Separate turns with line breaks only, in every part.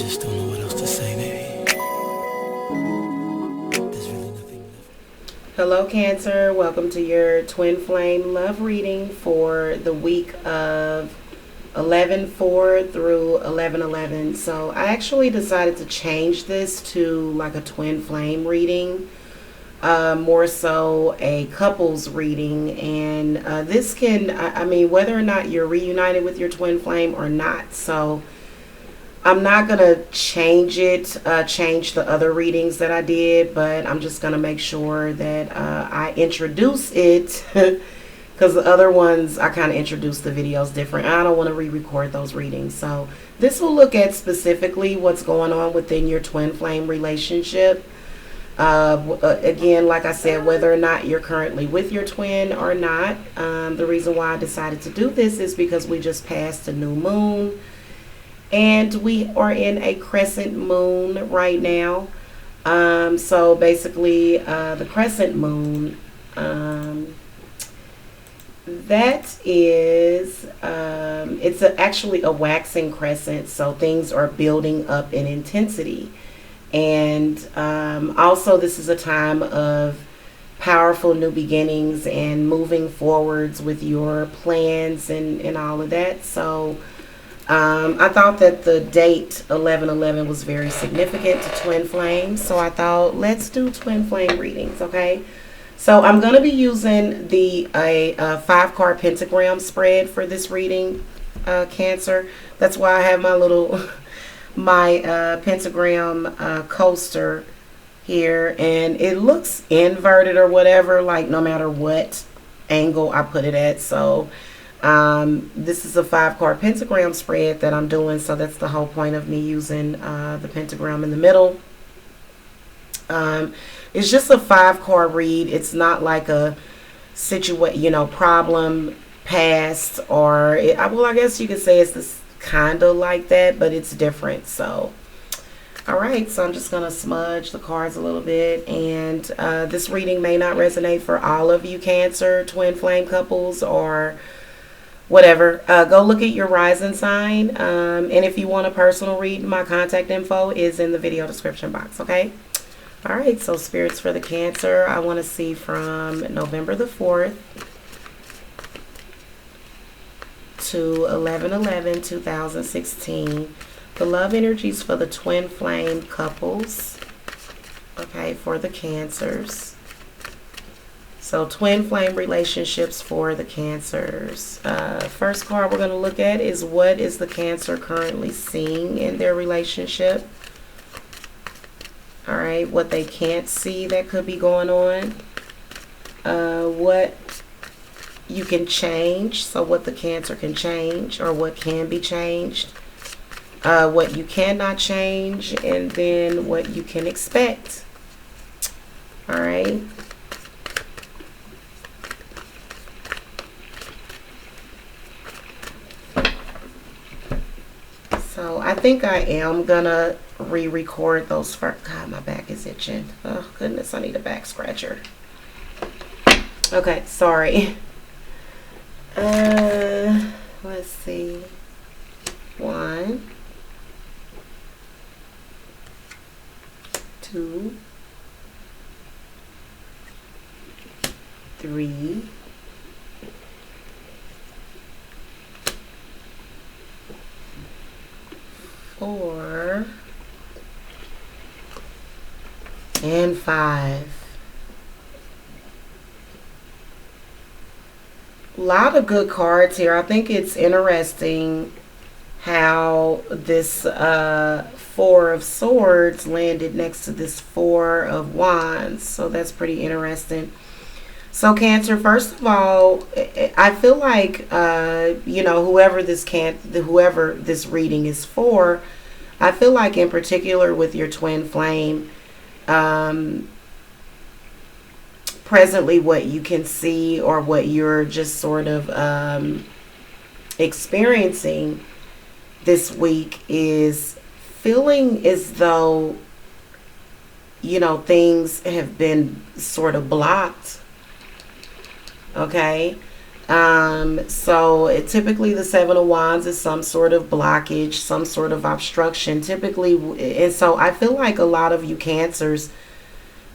just don't know what else to say, baby. There's really nothing left.
Hello, Cancer. Welcome to your Twin Flame love reading for the week of 11/4 through 11/11. So I actually decided to change this to like a Twin Flame reading, more so a couples reading. And this can, I mean, whether or not you're reunited with your Twin Flame or not. So I'm not going to change it, change the other readings that I did, but I'm just going to make sure that I introduce it because the other ones, I kind of introduced the videos different. I don't want to re-record those readings. So this will look at specifically what's going on within your twin flame relationship. Again, like I said, whether or not you're currently with your twin or not. The reason why I decided to do this is because we just passed a new moon. And we are in a crescent moon right now. So basically, the crescent moon, that is, it's actually a waxing crescent. So things are building up in intensity. And also, this is a time of powerful new beginnings and moving forwards with your plans and all of that. So I thought that the date 11/11 was very significant to twin flames, so I thought let's do twin flame readings. Okay, so I'm going to be using a 5-card pentagram spread for this reading, Cancer. That's why I have my little pentagram coaster here, and it looks inverted or whatever, like no matter what angle I put it at. So this is a 5-card pentagram spread that I'm doing, so that's the whole point of me using the pentagram in the middle. It's just a 5-card read. It's not like a problem past, or well, I guess you could say it's this kind of like that, but it's different. So all right, so I'm just gonna smudge the cards a little bit, and this reading may not resonate for all of you Cancer twin flame couples or whatever. Go look at your rising sign, and if you want a personal read, my contact info is in the video description box. Okay, all right, so spirits for the Cancer, I want to see from November the 4th to 11/11/2016, the love energies for the twin flame couples. Okay, for the Cancers. So twin flame relationships for the Cancers. First card we're going to look at is, what is the Cancer currently seeing in their relationship? All right, what they can't see that could be going on. What you can change, so what the Cancer can change or what can be changed. What you cannot change, and then what you can expect. All right. So I think I am gonna re-record those first. God, my back is itching. Oh goodness, I need a back scratcher. Okay, sorry. Let's see. 1, 2, 3, 4, and 5. A lot of good cards here. I think it's interesting how this 4 of Swords landed next to this 4 of Wands. So that's pretty interesting. So Cancer, first of all, I feel like whoever this reading is for, I feel like in particular with your twin flame, presently what you can see or what you're just sort of experiencing this week is feeling as though things have been sort of blocked. Okay, So typically the Seven of Wands is some sort of blockage, some sort of obstruction, typically. And so I feel like a lot of you Cancers,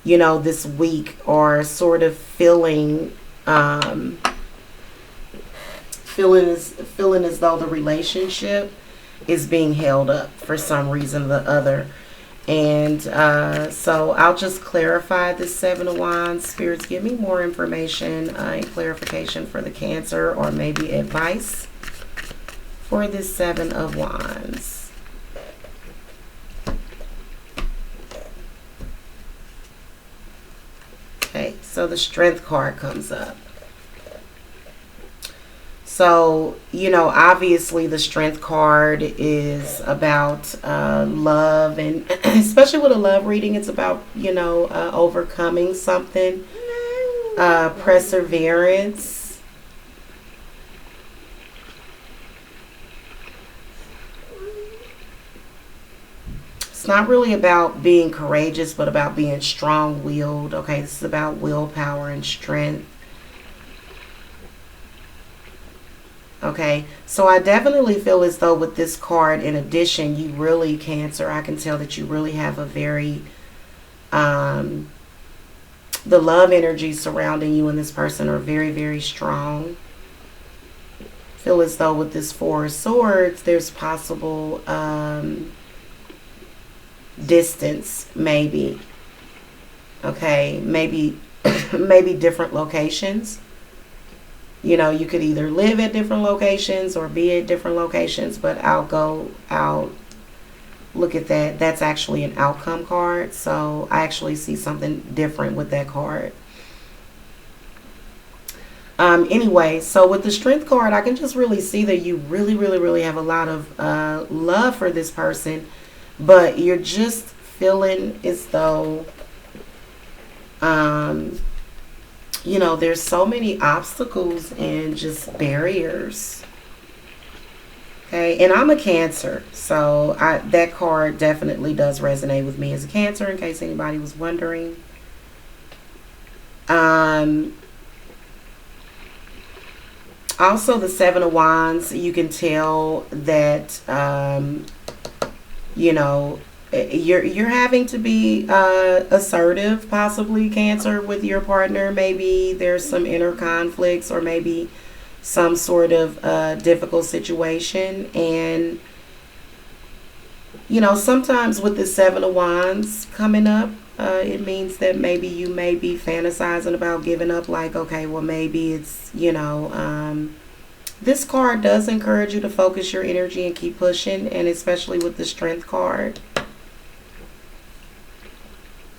this week are sort of feeling as though the relationship is being held up for some reason or the other. And so I'll just clarify this Seven of Wands. Spirits, give me more information and clarification for the Cancer, or maybe advice for this Seven of Wands. Okay, so the Strength card comes up. So, obviously the Strength card is about love, and especially with a love reading, it's about, overcoming something, perseverance. It's not really about being courageous, but about being strong-willed. Okay, this is about willpower and strength. Okay, so I definitely feel as though with this card, in addition, you really, Cancer, I can tell that you really have a very, the love energy surrounding you and this person are very, very strong. Feel as though with this Four of Swords, there's possible distance, maybe. Okay, maybe different locations. You could either live at different locations or be at different locations, but I'll look at that. That's actually an outcome card, so I actually see something different with that card. Anyway, so with the Strength card, I can just really see that you really, really, really have a lot of love for this person, but you're just feeling as though there's so many obstacles and just barriers. Okay, and I'm a Cancer, so that card definitely does resonate with me as a Cancer, in case anybody was wondering. Also, the Seven of Wands, you can tell that you're having to be assertive, possibly, Cancer, with your partner. Maybe there's some inner conflicts, or maybe some sort of difficult situation. And sometimes with the Seven of Wands coming up, it means that maybe you may be fantasizing about giving up, like, okay, well, maybe it's this card does encourage you to focus your energy and keep pushing, and especially with the Strength card.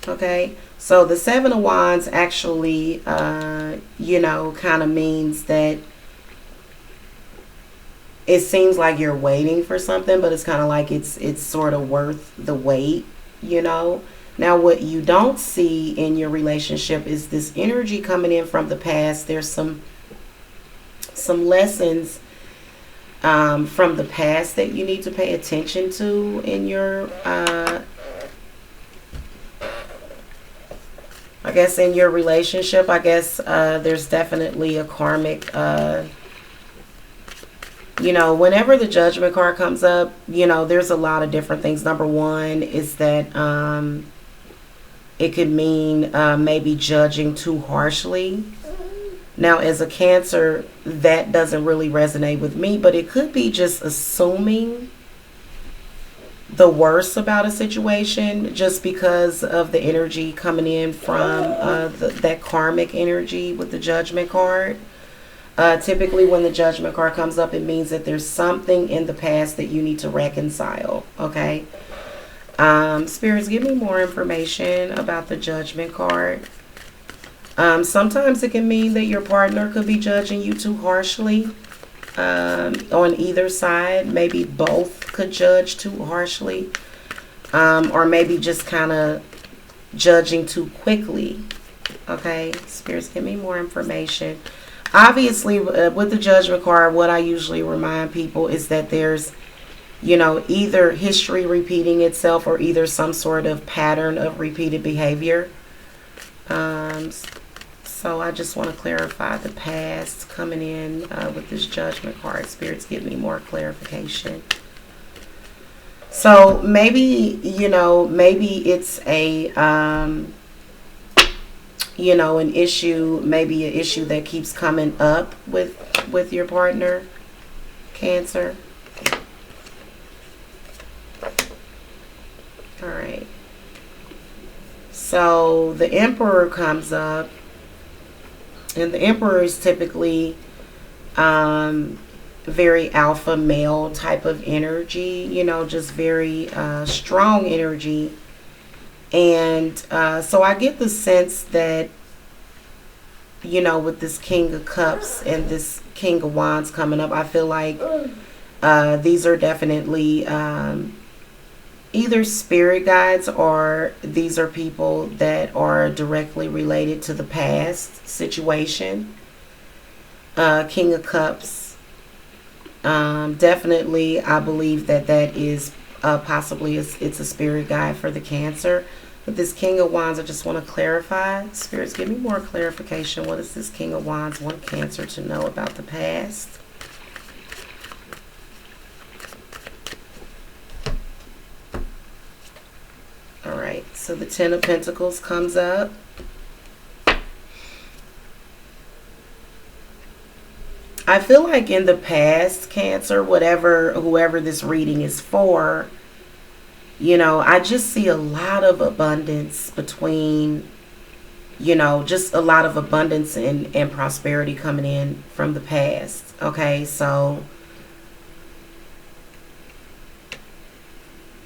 Okay, so the Seven of Wands actually, kind of means that it seems like you're waiting for something, but it's kind of like it's sort of worth the wait, Now, what you don't see in your relationship is this energy coming in from the past. There's some lessons from the past that you need to pay attention to in your I guess in your relationship. I guess there's definitely a karmic, whenever the Judgment card comes up, there's a lot of different things. Number one is that it could mean maybe judging too harshly. Now, as a Cancer, that doesn't really resonate with me, but it could be just assuming the worst about a situation just because of the energy coming in from that karmic energy with the Judgment card. Typically, when the Judgment card comes up, it means that there's something in the past that you need to reconcile. Okay. Spirits, give me more information about the Judgment card. Sometimes it can mean that your partner could be judging you too harshly. On either side, maybe both could judge too harshly, or maybe just kind of judging too quickly. Okay, Spirits, give me more information. Obviously, with the Judgment card, what I usually remind people is that there's, either history repeating itself, or either some sort of pattern of repeated behavior. So I just want to clarify the past coming in with this Judgment card. Spirits, give me more clarification. So maybe, maybe it's a, an issue, maybe an issue that keeps coming up with your partner, Cancer. All right. So the Emperor comes up, and the Emperor is typically very alpha male type of energy, just very strong energy. And so I get the sense that, with this King of Cups and this King of Wands coming up, I feel like these are definitely either spirit guides, or these are people that are directly related to the past situation. King of Cups, definitely I believe that is possibly it's a spirit guide for the Cancer. But this King of Wands, I just want to clarify. Spirits, give me more clarification. What does this King of Wands want Cancer to know about the past? All right, so the Ten of Pentacles comes up. I feel like in the past, Cancer, whoever this reading is for, I just see a lot of abundance between, just a lot of abundance and prosperity coming in from the past. Okay, so,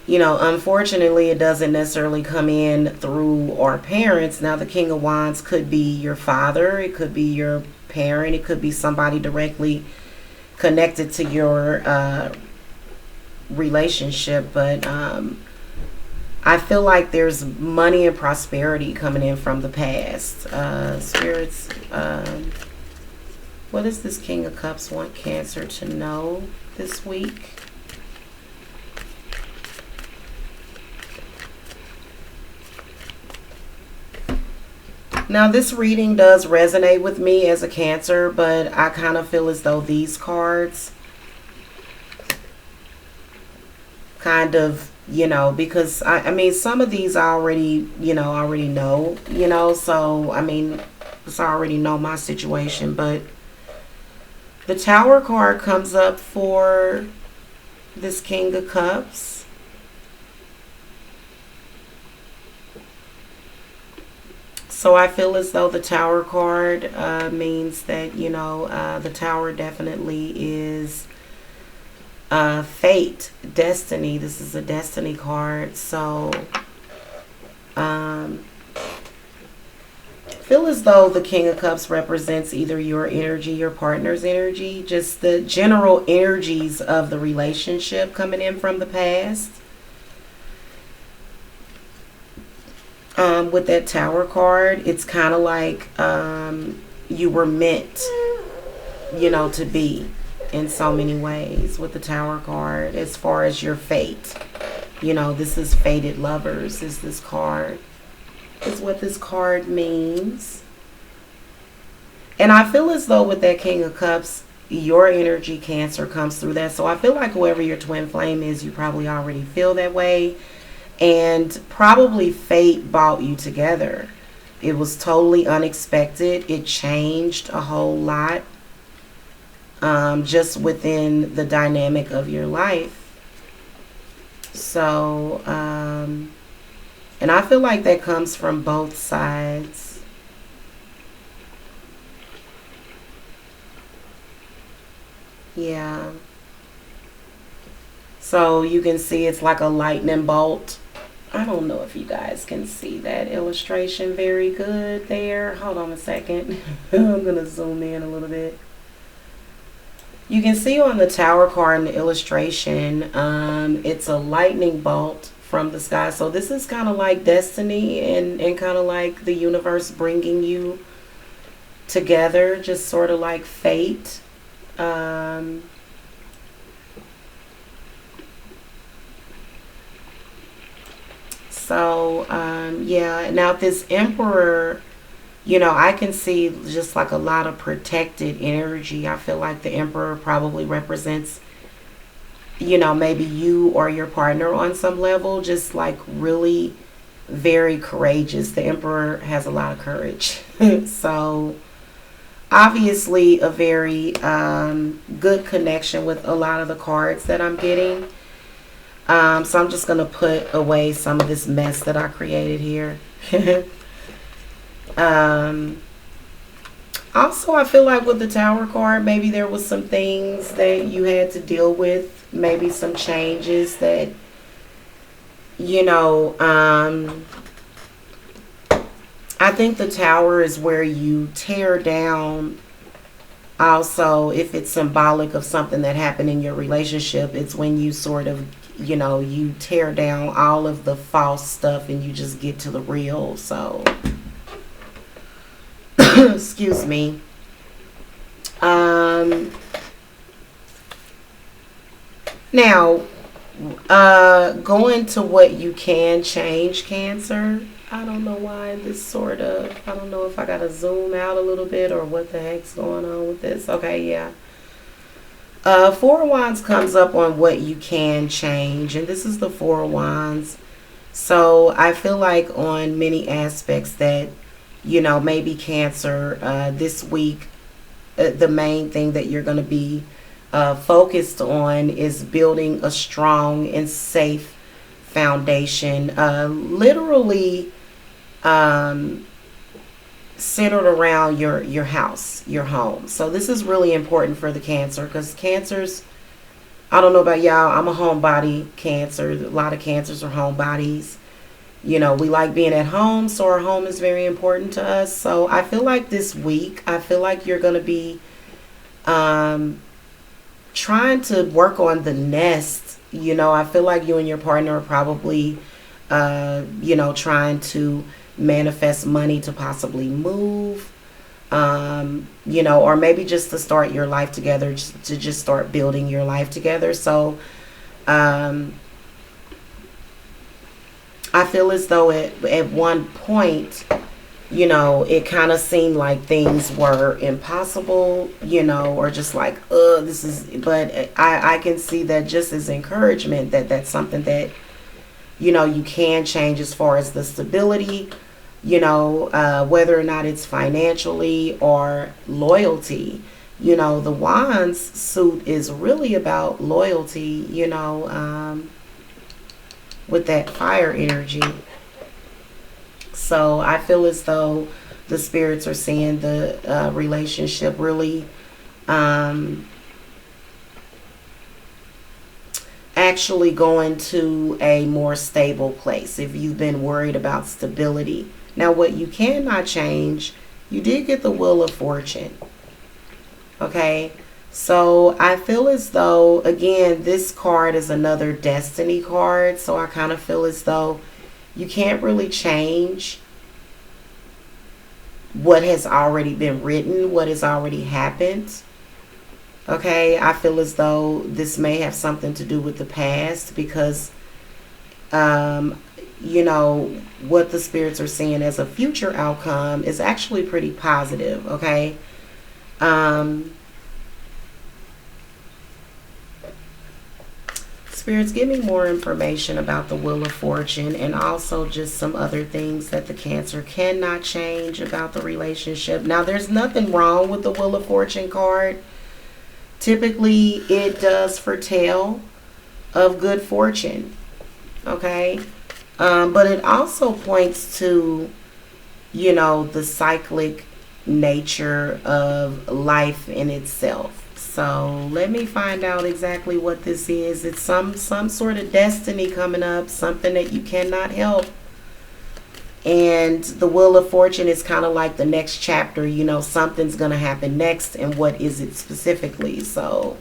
unfortunately, it doesn't necessarily come in through our parents. Now, the King of Wands could be your father. It could be your parent. It could be somebody directly connected to your relationship. But I feel like there's money and prosperity coming in from the past. Spirits, what does this King of Cups want Cancer to know this week? Now, this reading does resonate with me as a Cancer, but I kind of feel as though these cards kind of, because I mean, some of these I already know, so I mean, I already know my situation. But the Tower card comes up for this King of Cups. So I feel as though the Tower card means that, the Tower definitely is fate, destiny. This is a destiny card. So feel as though the King of Cups represents either your energy, your partner's energy, just the general energies of the relationship coming in from the past. With that Tower card, it's kind of like you were meant, to be in so many ways with the Tower card as far as your fate. This is fated lovers is this card. Is what this card means. And I feel as though with that King of Cups, your energy, Cancer, comes through that. So I feel like whoever your twin flame is, you probably already feel that way. And probably fate brought you together. It was totally unexpected. It changed a whole lot just within the dynamic of your life. So, and I feel like that comes from both sides. Yeah. So you can see it's like a lightning bolt. I don't know if you guys can see that illustration very good there. Hold on a second. I'm going to zoom in a little bit. You can see on the Tower card in the illustration, it's a lightning bolt from the sky. So this is kind of like destiny and kind of like the universe bringing you together, just sort of like fate. So, yeah, now this Emperor, I can see just like a lot of protected energy. I feel like the Emperor probably represents, maybe you or your partner on some level, just like really very courageous. The Emperor has a lot of courage. So, obviously, a very good connection with a lot of the cards that I'm getting. So, I'm just going to put away some of this mess that I created here. um, Also, I feel like with the Tower card, maybe there was some things that you had to deal with, maybe some changes that, you know, um, I think the Tower is where you tear down. Also, if it's symbolic of something that happened in your relationship, it's when you sort of, you tear down all of the false stuff and you just get to the real. So, excuse me. Now, going to what you can change, Cancer. I don't know why I don't know if I gotta zoom out a little bit or what the heck's going on with this. Okay, yeah. Four of Wands comes up on what you can change, and this is the Four of Wands. So I feel like on many aspects that, maybe Cancer, this week, the main thing that you're going to be focused on is building a strong and safe foundation. Literally centered around your house, your home. So this is really important for the Cancer, because Cancers, I don't know about y'all, I'm a homebody Cancer. A lot of Cancers are homebodies. We like being at home, so our home is very important to us. So I feel like this week, I feel like you're going to be trying to work on the nest. I feel like you and your partner are probably, trying to manifest money to possibly move, or maybe just to start your life together, to just start building your life together. So, I feel as though at one point, it kind of seemed like things were impossible, or just like, this is, but I can see that just as encouragement that that's something that, you can change as far as the stability, whether or not it's financially or loyalty. The Wands suit is really about loyalty, with that fire energy. So I feel as though the spirits are seeing the relationship really actually going to a more stable place if you've been worried about stability. Now, what you cannot change, you did get the Wheel of Fortune. Okay? So I feel as though, again, this card is another destiny card. So I kind of feel as though you can't really change what has already been written, what has already happened. Okay, I feel as though this may have something to do with the past, because, what the spirits are seeing as a future outcome is actually pretty positive. Okay. Spirits, give me more information about the Wheel of Fortune, and also just some other things that the Cancer cannot change about the relationship. Now, there's nothing wrong with the Wheel of Fortune card. Typically, it does foretell of good fortune. Okay? But it also points to, the cyclic nature of life in itself. So let me find out exactly what this is. It's some sort of destiny coming up, something that you cannot help. And the Wheel of Fortune is kind of like the next chapter. Something's going to happen next, and what is it specifically? So,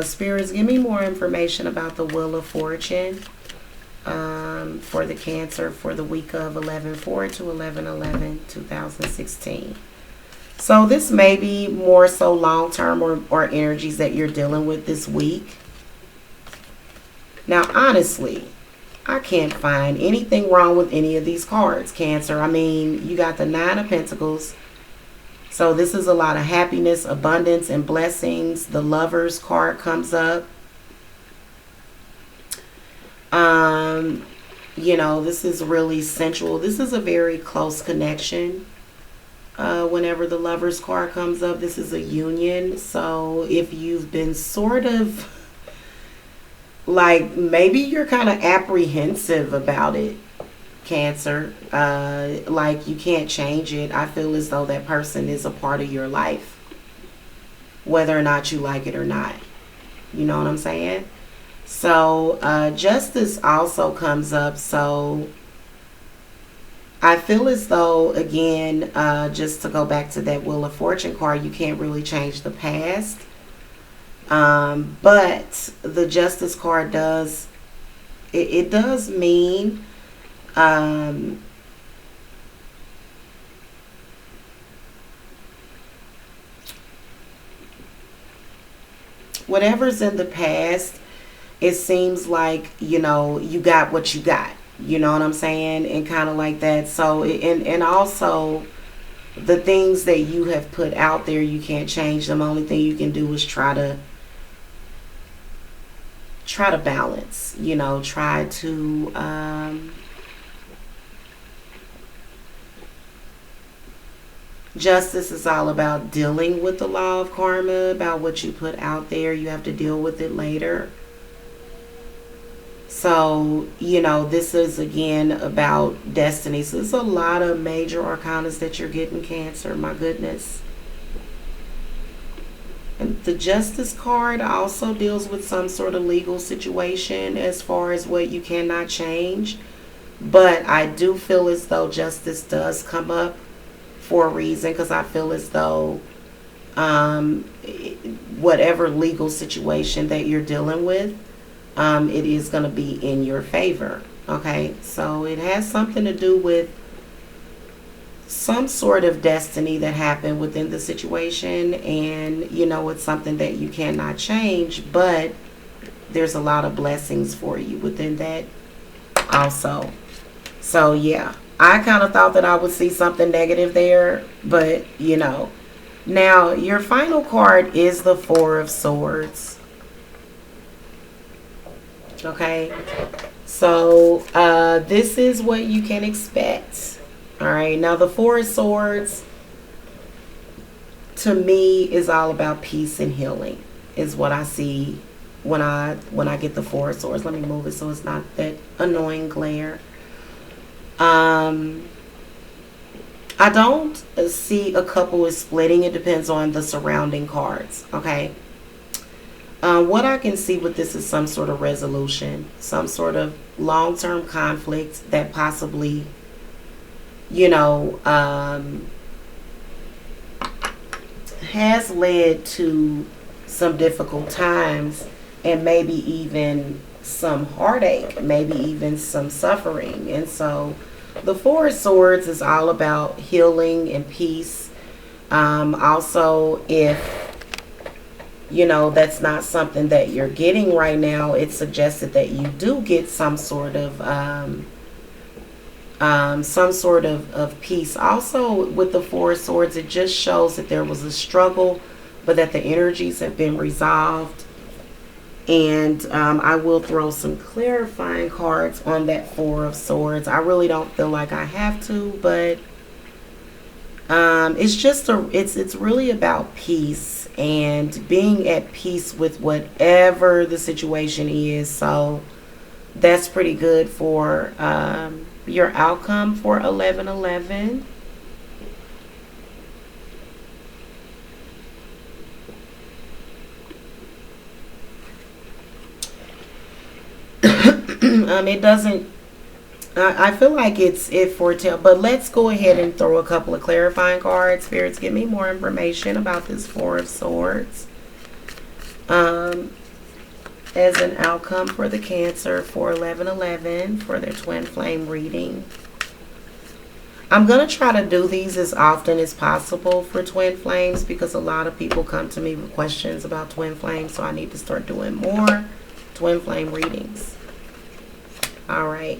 spirits, give me more information about the Wheel of Fortune for the Cancer for the week of 11/4 to 11/11/2016. So this may be more so long-term or energies that you're dealing with this week. Now, honestly, I can't find anything wrong with any of these cards, Cancer. I mean, you got the Nine of Pentacles. So this is a lot of happiness, abundance, and blessings. The Lovers card comes up. You know, this is really sensual. This is a very close connection. Whenever the Lovers card comes up, this is a union. So if you've been sort of like, maybe you're kind of apprehensive about it, Cancer, like you can't change it. I feel as though that person is a part of your life, whether or not you like it or not. You know what I'm saying? So justice also comes up. So I feel as though, again, just to go back to that Wheel of Fortune card, you can't really change the past. But the Justice card does, it does mean whatever's in the past, it seems like, you know, you got what you got. You know what I'm saying? And kind of like that. So, and also the things that you have put out there, you can't change them. The only thing you can do is try to balance, you know, try to justice is all about dealing with the law of karma, about what you put out there. You have to deal with it later. So, you know, this is again about destiny. So there's a lot of major arcanas that you're getting, Cancer. My goodness. And the Justice card also deals with some sort of legal situation as far as what you cannot change. But I do feel as though justice does come up for a reason, because I feel as though whatever legal situation that you're dealing with, it is going to be in your favor. Okay, so it has something to do with some sort of destiny that happened within the situation, and you know, it's something that you cannot change, but there's a lot of blessings for you within that also. So yeah, I kind of thought that I would see something negative there, but you know. Now your final card is the Four of Swords. Okay, so this is what you can expect. All right, now the Four of Swords to me is all about peace and healing, is what I see when I get the Four of Swords. Let me move it so it's not that annoying glare. I don't see a couple is splitting. It depends on the surrounding cards. Okay. What I can see with this is some sort of resolution, some sort of long-term conflict that possibly, you know, has led to some difficult times, and maybe even some heartache, maybe even some suffering. And so the Four of Swords is all about healing and peace. Also, if you know that's not something that you're getting right now, it's suggested that you do get some sort of peace. Also with the Four of Swords, it just shows that there was a struggle, but that the energies have been resolved. And I will throw some clarifying cards on that Four of Swords. I really don't feel like I have to, but it's just it's really about peace and being at peace with whatever the situation is. So that's pretty good for your outcome for 11/11. It doesn't, I feel like it foretell, but let's go ahead and throw a couple of clarifying cards. Spirits, give me more information about this Four of Swords as an outcome for the Cancer for 11/11 for their twin flame reading. I'm going to try to do these as often as possible for twin flames, because a lot of people come to me with questions about twin flames, so I need to start doing more twin flame readings. All right.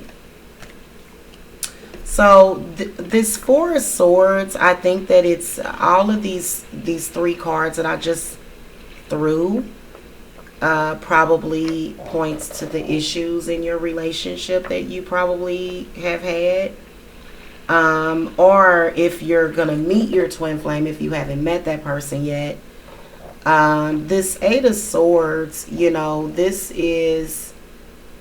So this Four of Swords, I think that it's all of these three cards that I just threw probably points to the issues in your relationship that you probably have had. Or if you're going to meet your twin flame, if you haven't met that person yet. This Eight of Swords, this is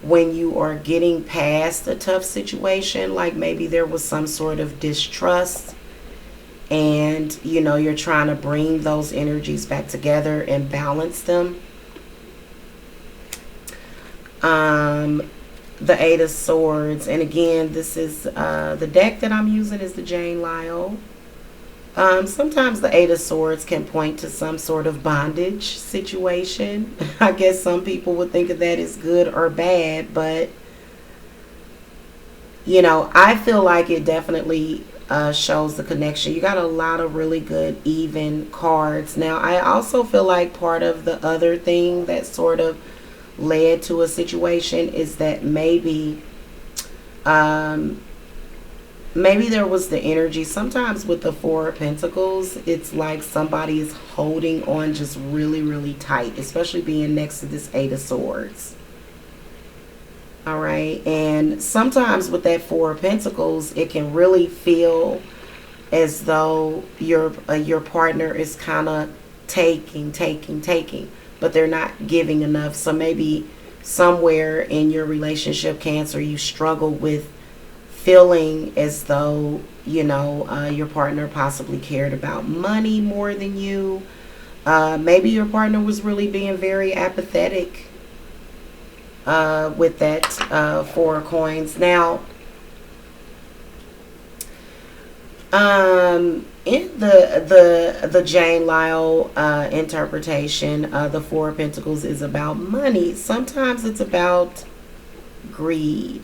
when you are getting past a tough situation, like maybe there was some sort of distrust, and you're trying to bring those energies back together and balance them. The Eight of Swords, and again, this is the deck that I'm using is the Jane Lyle. Sometimes the Eight of Swords can point to some sort of bondage situation. I guess some people would think of that as good or bad, but I feel like it definitely shows the connection. You got a lot of really good even cards. Now, I also feel like part of the other thing that sort of led to a situation is that maybe there was the energy. Sometimes with the Four of Pentacles, it's like somebody is holding on just really, really tight, especially being next to this Eight of Swords. All right. And sometimes with that Four of Pentacles, it can really feel as though your partner is kind of taking, but they're not giving enough. So maybe somewhere in your relationship, Cancer, you struggle with feeling as though your partner possibly cared about money more than you. Maybe your partner was really being very apathetic with that Four of Coins. Now, in the Jane Lyle interpretation, the Four of Pentacles is about money. Sometimes it's about greed.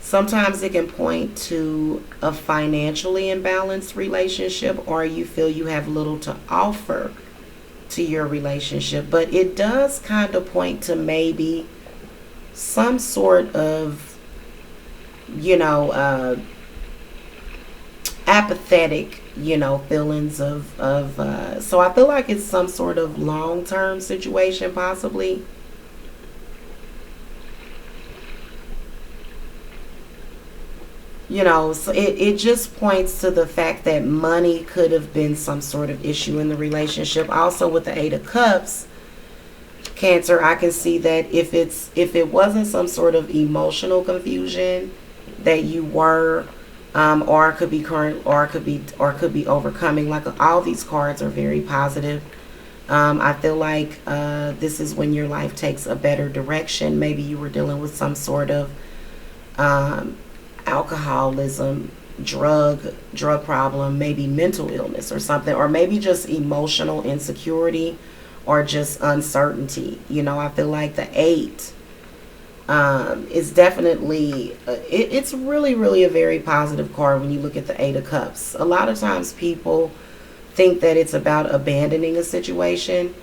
Sometimes it can point to a financially imbalanced relationship, or you feel you have little to offer to your relationship. But it does kind of point to maybe some sort of, apathetic, feelings of so I feel like it's some sort of long-term situation possibly. So it just points to the fact that money could have been some sort of issue in the relationship. Also with the Eight of Cups, Cancer, I can see that if it wasn't some sort of emotional confusion that you were, or it could be current, or could be overcoming. Like, all these cards are very positive. I feel like this is when your life takes a better direction. Maybe you were dealing with some sort of alcoholism, drug problem, maybe mental illness or something, or maybe just emotional insecurity or just uncertainty. I feel like the Eight is definitely it's really, really a very positive card when you look at the Eight of Cups. A lot of times people think that it's about abandoning a situation,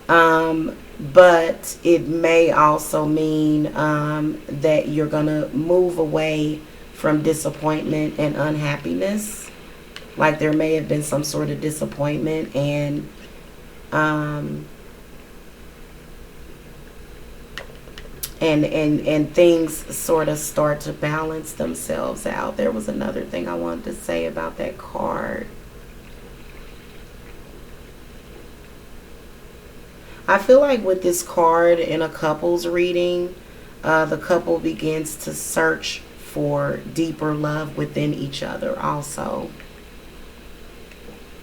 but it may also mean that you're gonna move away from disappointment and unhappiness. Like, there may have been some sort of disappointment, and things sort of start to balance themselves out. There was another thing I wanted to say about that card. I feel like with this card in a couple's reading, the couple begins to search for deeper love within each other also.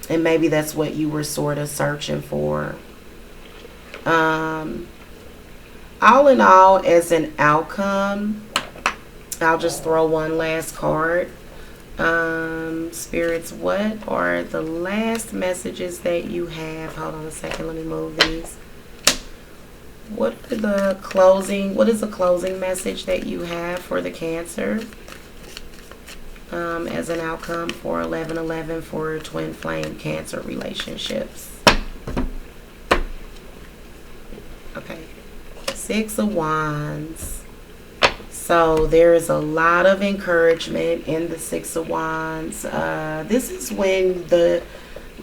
And maybe that's what you were sort of searching for. All in all, as an outcome, I'll just throw one last card. Spirits, what are the last messages that you have? Hold on a second, let me move these. What is the closing message that you have for the Cancer as an outcome for 11/11 for twin flame Cancer relationships? Six of Wands. So there is a lot of encouragement in the Six of Wands. This is when the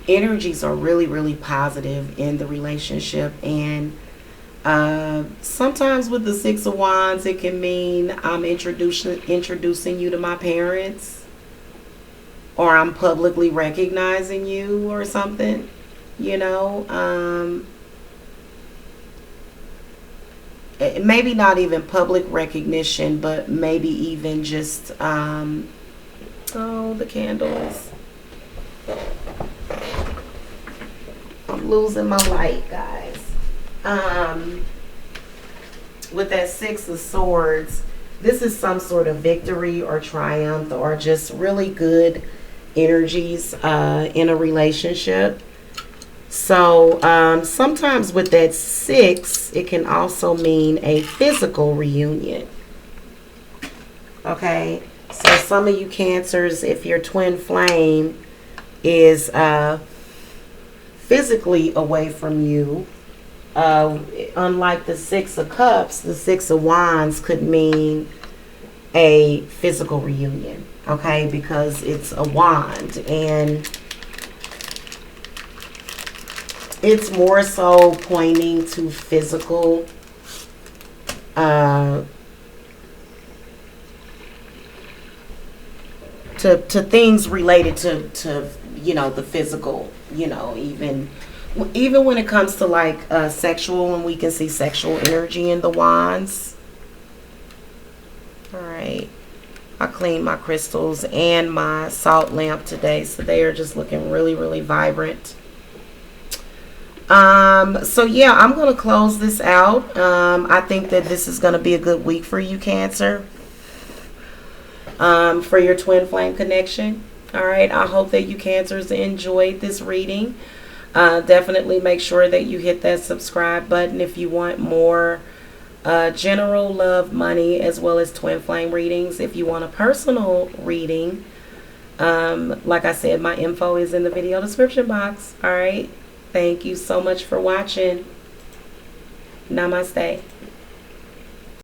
energies are really, really positive in the relationship. And sometimes with the Six of Wands, it can mean I'm introducing you to my parents, or I'm publicly recognizing you or something, you know. Maybe not even public recognition, but maybe even just, oh, the candles. I'm losing my light, guys. With that Six of Swords, this is some sort of victory or triumph or just really good energies in a relationship. So sometimes with that six, it can also mean a physical reunion. Okay, so some of you Cancers, if your twin flame is physically away from you, unlike the Six of Cups, the Six of Wands could mean a physical reunion. Okay, because it's a wand, and it's more so pointing to physical to things related to you know, the physical, you know, even when it comes to like sexual, and we can see sexual energy in the wands. All right, I cleaned my crystals and my salt lamp today, so they are just looking really, really vibrant. So yeah, I'm going to close this out. I think that this is going to be a good week for you, Cancer, for your twin flame connection. All right. I hope that you Cancers enjoyed this reading. Definitely make sure that you hit that subscribe button if you want more general love, money, as well as twin flame readings. If you want a personal reading, like I said, my info is in the video description box. All right. Thank you so much for watching. Namaste.